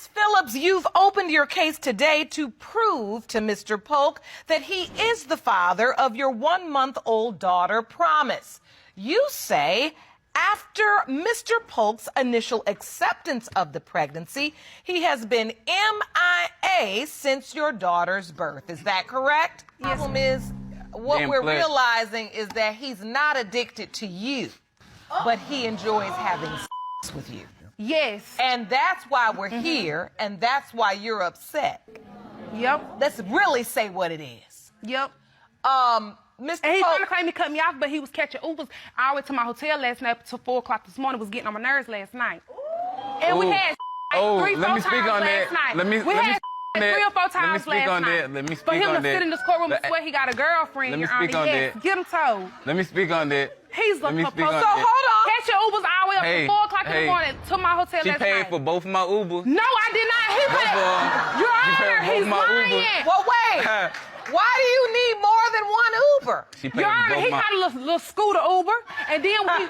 Phillips, you've opened your case today to prove to Mr. Polk that he is the father of your 1-month-old daughter, Promise. You say after Mr. Polk's initial acceptance of the pregnancy, he has been MIA since your daughter's birth. Is that correct? Yes. The problem is, what we're realizing is that he's not addicted to you, but he enjoys having sex with you. Yes. And that's why we're here, and that's why you're upset. Yep. Let's really say what it is. Yep. Mr. And he Polk, trying to claim he cut me off, but he was catching Ubers. I went to my hotel last night until 4 o'clock this morning, was getting on my nerves last night. And we had three, 4 times last night. We had 3 or 4 times last night. Let me speak For him on to that. sit in this courtroom and swear he got a girlfriend, Let me Your Honor, speak on yes, that. get him told. Let me speak on that. He's Let me looking speak on for so that. hold on. catching Ubers all the way up to 4 o'clock in the morning to my hotel She last paid night. for both of my Ubers. No, I did not. He Both paid. of them. Your She paid Honor, for both he's my lying. Ubers. well, wait. Why do you need more than one Uber? She paid Your for Honor, both he my... got a little scooter Uber, and then we...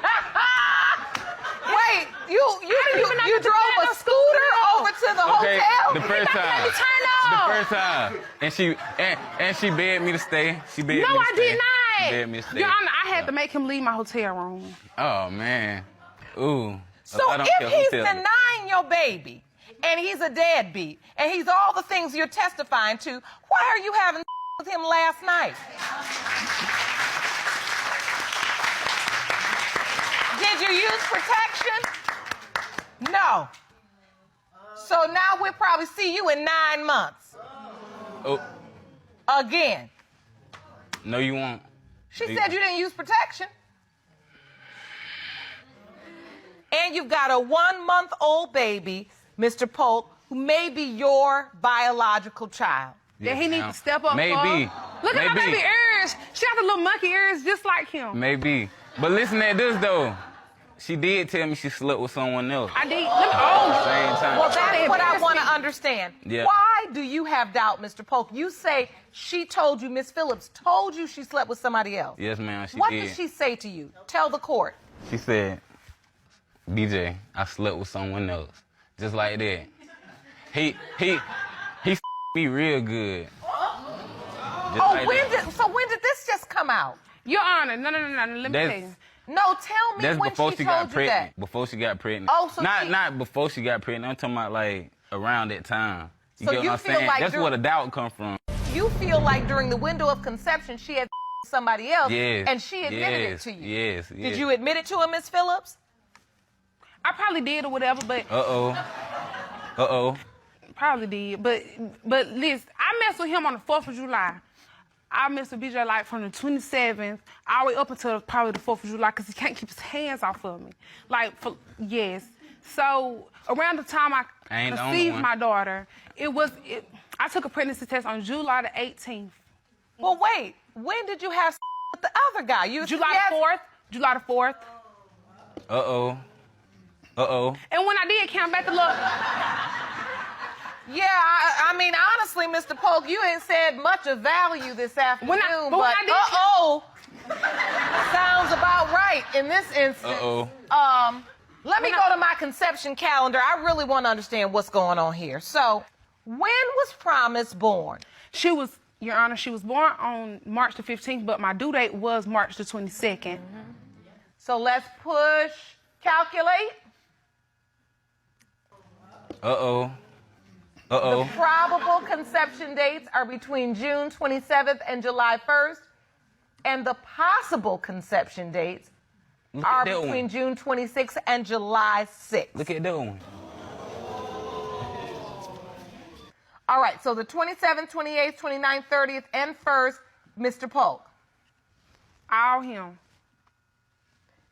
Wait, you drove a the scooter over to the hotel? The first time. The first time. And she begged me to stay. She begged me to stay. No, I did She not. begged me to stay. Your Honor, I had to make him leave my hotel room. Oh, man. Ooh. So if he's denying your baby, and he's a deadbeat, and he's all the things you're testifying to, why are you having with him last night? Did you use protection? No. So now we'll probably see you in 9 months. Oh, Again. no, you won't. She said you didn't use protection. And you've got a 1-month-old baby, Mr. Polk, who may be your biological child. That he needs to step up Maybe. for. Look at her baby ears. She got the little monkey ears just like him. Maybe. But listen at this, though. She did tell me she slept with someone else. I did. Same time. Well, that's what I want to understand. Yeah. Why do you have doubt, Mr. Polk? You say she told you, Miss Phillips told you she slept with somebody else. Yes, ma'am, she What did. did she say to you? Tell the court. She said, BJ, I slept with someone else. Just like that. He me real good. Oh, when did this just come out? Your Honor, no. Let me tell you. No, tell me That's when before she she told got you pregnant. that. Before she got pregnant. Oh, so not before she got pregnant. I'm talking about like around that time. You So get you what I'm feel saying? like That's where the doubt come from. You feel like during the window of conception she had somebody else, Yes. and she admitted it to you. Yes. Did you admit it to him, Miss Phillips? I probably did or whatever, but Uh-oh. probably did. But listen, I messed with him on the 4th of July. I messed with BJ like from the 27th all the way up until probably the 4th of July because he can't keep his hands off of me. Yes. So around the time I ain't the only conceived one. my daughter, I took a pregnancy test on July the 18th. Well, wait. When did you have with the other guy? July the 4th. July the 4th. Uh-oh. And when I did count back the look, Yeah, I mean, honestly, Mr. Polk, you ain't said much of value this afternoon, but when I did sounds about right in this instance. Let me go to my conception calendar. I really want to understand what's going on here. So, when was Promise born? she was, Your Honor, she was born on March the 15th, but my due date was March the 22nd. So let's push, calculate. The probable conception dates are between June 27th and July 1st, and the possible conception dates are between June 26th and July 6th. Look at that one. All right, so the 27th, 28th, 29th, 30th, and 1st, Mr. Polk. All him.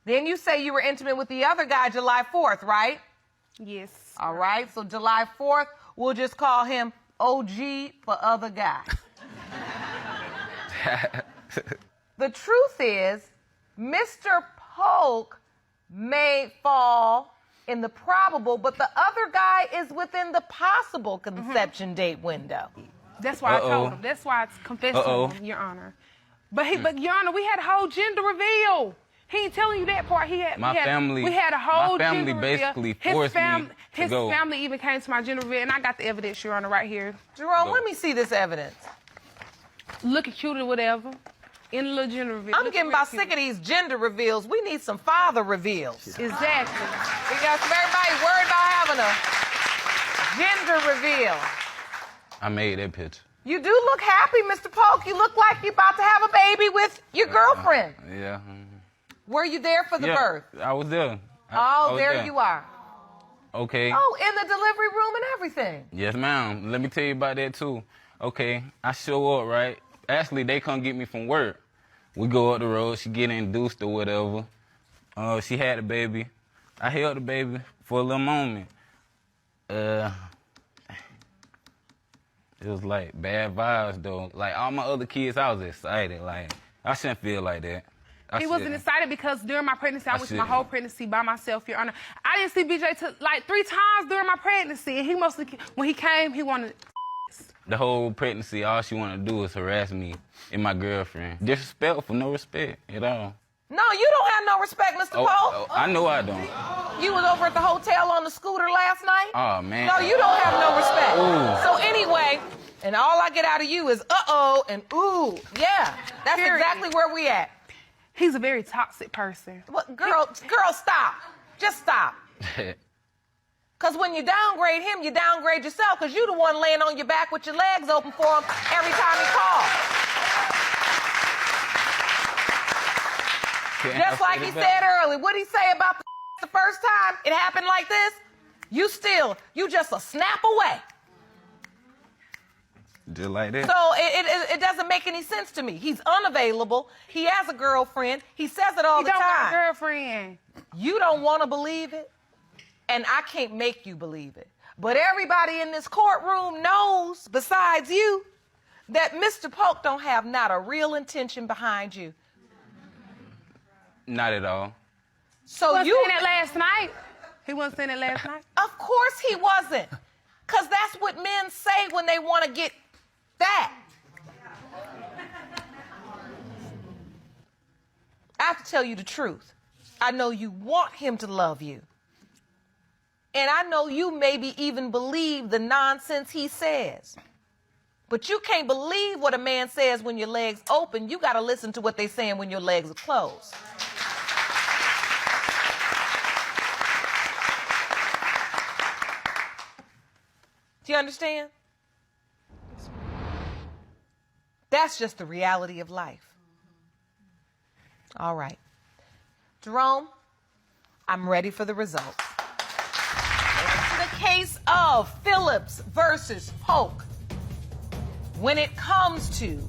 Then you say you were intimate with the other guy July 4th, right? Yes. All right, so July 4th, we'll just call him OG for other guy. The truth is, Mr. Polk may fall in the probable, but the other guy is within the possible conception date window. That's why I told him. That's why I confessed to him, Your Honor. But Your Honor, we had a whole gender reveal. He ain't telling you that part. We had a whole my family gender basically reveal. forced me to go. His family even came to my gender reveal, and I got the evidence, Your Honor, right here. Jerome, let me see this evidence. Looking cute or whatever. In the little gender reveal. I'm getting about sick of these gender reveals. We need some father reveals. Exactly. We got everybody worried about having a gender reveal. I made that picture. You do look happy, Mr. Polk. You look like you're about to have a baby with your girlfriend. Yeah. Were you there for the birth? I was there. Oh, I was there you are. Okay. Oh, in the delivery room and everything. Yes, ma'am. Let me tell you about that, too. Okay, I show up, right? Actually, they come get me from work. We go up the road. She get induced or whatever. She had the baby. I held the baby for a little moment. It was like bad vibes, though. Like, all my other kids, I was excited. Like, I shouldn't feel like that. He wasn't excited because during my pregnancy, I went to my whole pregnancy by myself, Your Honor. I didn't see BJ like 3 times during my pregnancy, and he mostly, when he came, he wanted. The whole pregnancy, all she wanted to do was harass me and my girlfriend. Disrespectful, no respect at all. No, you don't have no respect, Mr. Polk. I know I don't. You was over at the hotel on the scooter last night? Oh, man. No, you don't have no respect. Ooh. So anyway, and all I get out of you is uh-oh and ooh. Yeah, that's exactly where we at. He's a very toxic person. What, girl, stop. Just stop. Because when you downgrade him, you downgrade yourself because you the one laying on your back with your legs open for him every time he calls. Just like he said earlier. What'd he say about the first time it happened like this? You just a snap away. Just like that. So it doesn't make any sense to me. He's unavailable. He has a girlfriend. He says it all the time. He don't have a girlfriend. You don't want to believe it, and I can't make you believe it. But everybody in this courtroom knows, besides you, that Mr. Polk don't have not a real intention behind you. Not at all. So He wasn't saying it last night. He wasn't saying it last night. Of course he wasn't. Because that's what men say when they want to get that. I have to tell you the truth. I know you want him to love you. And I know you maybe even believe the nonsense he says. But you can't believe what a man says when your legs open. You got to listen to what they're saying when your legs are closed. Do you understand? That's just the reality of life. All right. Jerome, I'm ready for the results. The case of Phillips versus Polk. When it comes to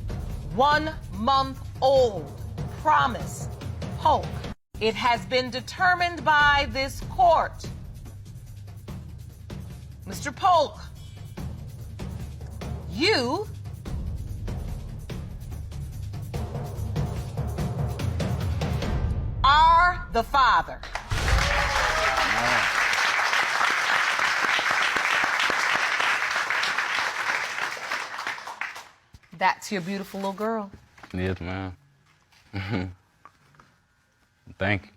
1-month-old Promise Polk, it has been determined by this court. Mr. Polk, you are the father. That's your beautiful little girl. Yes, ma'am. Thank you.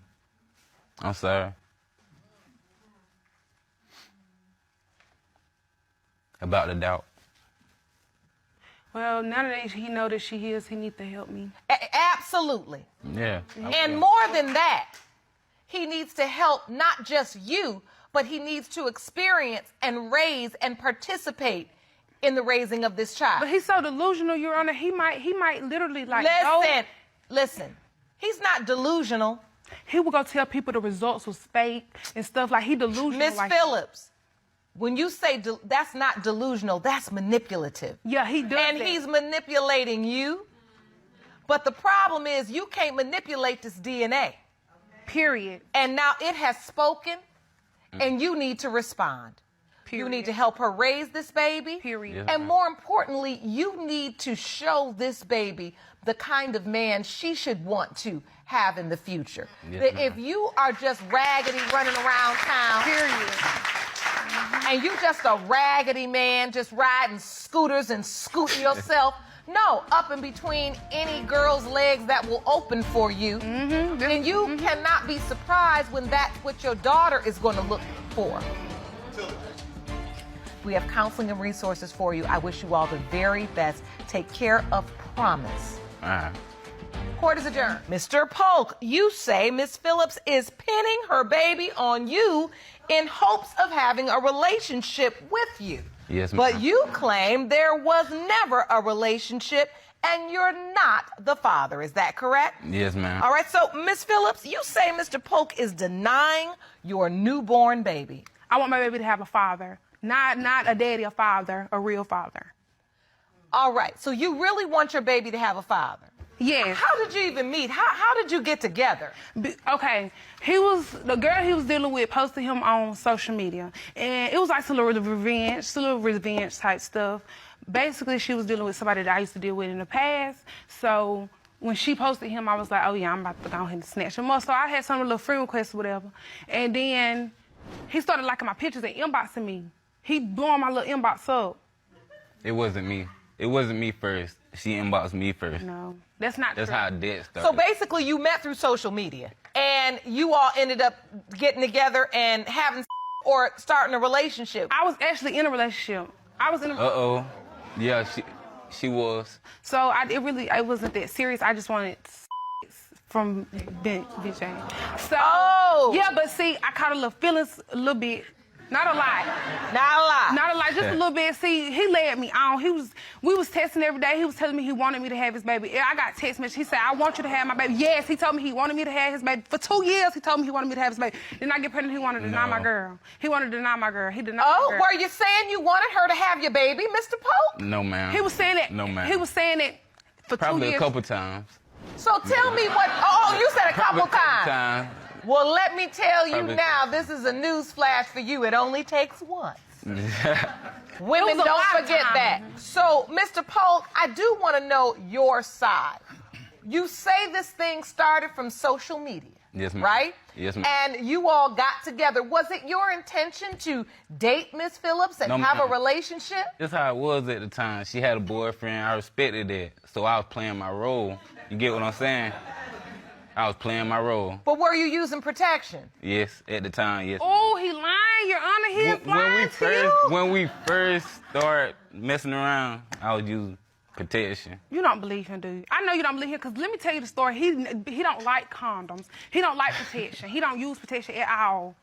I'm sorry. About the doubt. Well, now that he knows that she is, he needs to help me. Absolutely. Yeah. And more than that, he needs to help not just you, but he needs to experience and raise and participate in the raising of this child. But he's so delusional, Your Honor. He might literally like. Listen. He's not delusional. He will go tell people the results was fake and stuff like he delusional. Miss Phillips, when you say that's not delusional, that's manipulative. Yeah, he does. And he's manipulating you. But the problem is you can't manipulate this DNA. Period. And now it has spoken, and you need to respond. Period. You need to help her raise this baby. Period. Yeah. And more importantly, you need to show this baby the kind of man she should want to have in the future. Yes, That ma'am. if you are just raggedy running around town, Period. and you just a raggedy man just riding scooters and scooting yourself No, up in between any girl's legs that will open for you. And you cannot be surprised when that's what your daughter is going to look for. We have counseling and resources for you. I wish you all the very best. Take care of Promise. All right. Court is adjourned. Mr. Polk, you say Miss Phillips is pinning her baby on you in hopes of having a relationship with you. Yes, ma'am. But you claim there was never a relationship and you're not the father. Is that correct? Yes, ma'am. All right, so Miss Phillips, you say Mr. Polk is denying your newborn baby. I want my baby to have a father, not a daddy, a father, a real father. All right, so you really want your baby to have a father? Yes. How did you even meet? How did you get together? Okay, the girl he was dealing with posted him on social media, and it was like some little revenge type stuff. Basically, she was dealing with somebody that I used to deal with in the past. So when she posted him, I was like, oh yeah, I'm about to go ahead and snatch him up. So I had some little friend requests or whatever, and then he started liking my pictures and inboxing me. He blowing my little inbox up. It wasn't me. It wasn't me first. She inboxed me first. No, that's not That's true. how that started. So basically, you met through social media, and you all ended up getting together and having or starting a relationship. I was actually in a relationship. I was in a Uh-oh. Yeah, she was. So it wasn't that serious. I just wanted from BJ. So yeah, but see, I caught a little feelings a little bit. Not a lot. Not a lot. Not a lot, just a little bit. See, he led me on. We was texting every day. He was telling me he wanted me to have his baby. I got text message. He said, I want you to have my baby. Yes, he told me he wanted me to have his baby. For 2 years, he told me he wanted me to have his baby. Then I get pregnant, he wanted to deny my girl. He wanted to deny my girl. He denied my girl. Were you saying you wanted her to have your baby, Mr. Polk? No, ma'am. He was saying it. No, ma'am. He was saying it for Probably 2 years. a couple times. So tell me what, you said a Probably couple times. Well, let me tell you Probably. now, this is a news flash for you. It only takes once. Women It was a don't lot of forget that. times. So, Mr. Polk, I do want to know your side. You say this thing started from social media. Yes, ma'am. Right? Yes, ma'am. And you all got together. Was it your intention to date Miss Phillips and No, have a ma'am. relationship? That's how it was at the time. She had a boyfriend. I respected that. So I was playing my role. You get what I'm saying? I was playing my role. But were you using protection? Yes, at the time, yes. Oh, he lying, Your Honor. He is lying to you. When we first started messing around, I was using protection. You don't believe him, do you? I know you don't believe him, because let me tell you the story. He don't like condoms. He don't like protection. He don't use protection at all.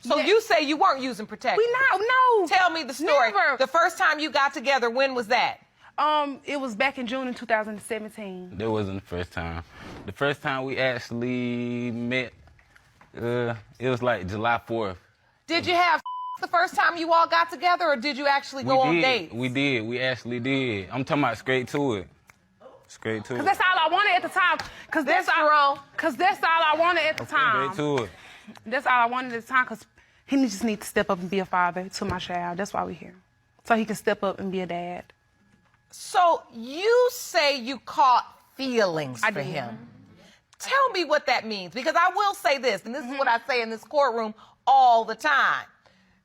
So Yeah. you say you weren't using protection? No. Tell me the story. Never. The first time you got together, when was that? It was back in June in 2017. That wasn't the first time. The first time we actually met, it was like July 4th. Did you have the first time you all got together, or did you actually go on dates? We did. We actually did. I'm talking about straight to it. Straight to it. Because that's all I wanted at the time. Because that's all I wanted at the time. Straight to it. That's all I wanted at the time, because he just needs to step up and be a father to my child. That's why we're here. So he can step up and be a dad. So you say you caught feelings I for did. him. Tell me what that means, because I will say this, and this is what I say in this courtroom all the time.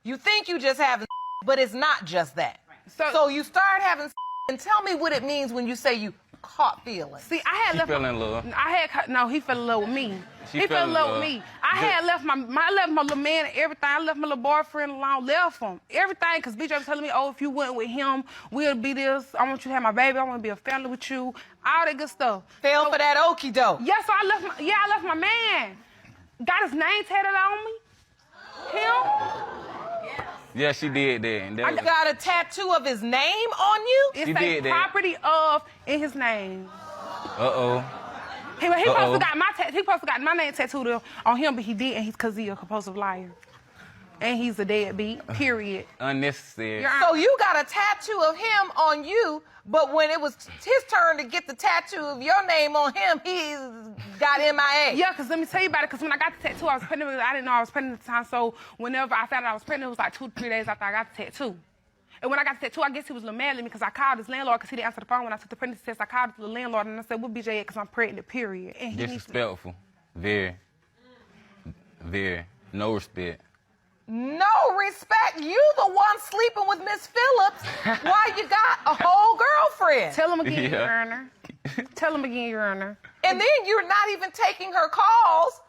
You think you just having, but it's not just that. So you start having, and tell me what it means when you say you caught feelings. See, I had She left. fell in love. No, he fell in love with me. He fell in love with me. I had left I left my little man and everything. I left my little boyfriend alone, left him. Everything, because BJ was telling me, oh, if you went with him, we'll be this. I want you to have my baby. I want to be a family with you. All that good stuff. Fell for that okie doke. Yeah, so I left my man. Got his name tatted on me. Him. Yeah, she did that. And that I was- got a tattoo of his name on you? It's She a did that. property of in his name. Uh-oh. He supposed to got he supposed to got my name tattooed on him, but he didn't. Because he's a compulsive liar. And he's a deadbeat, period. Unnecessary. Your So you got a tattoo of him on you, but when it was his turn to get the tattoo of your name on him, he got MIA. Yeah, because let me tell you about it, because when I got the tattoo, I was pregnant. I didn't know I was pregnant at the time, so whenever I found out I was pregnant, it was like 2 to 3 days after I got the tattoo. And when I got the tattoo, I guess he was a little mad at me, because I called his landlord, because he didn't answer the phone when I took the pregnancy test. I called the landlord, and I said, what BJ at, because I'm pregnant, period. And he needs to... Disrespectful. Very. Very. No respect. No respect. You the one sleeping with Miss Phillips while you got a whole girlfriend. Tell him again, Yeah. Your Honor. Tell him again, Your Honor. And then you're not even taking her calls.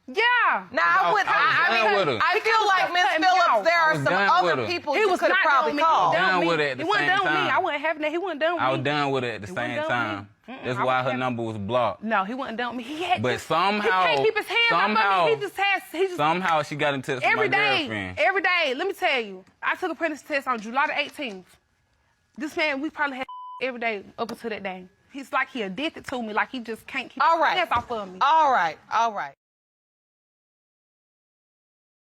Yeah. Now, I would. I was done with her. I feel like Miss Cutting me Phillips, off. there I are was some done with other her. people He you was could have not probably done with me. called. He was Done done with me. it at the He wasn't same done with me. time. I wasn't having that. He wasn't done with me. I was done with it at the He same wasn't done time. with me. That's I why was her having- number was blocked. No, he wasn't done with me. He had But just, somehow- he can't keep his hands off somehow- of me. He just Somehow she got into my every day, girlfriend. every day. Let me tell you, I took a pregnancy test on July the 18th. This man, we probably had every day up until that day. He's like he addicted to me, like he just can't keep All his right. hands off of me. All right.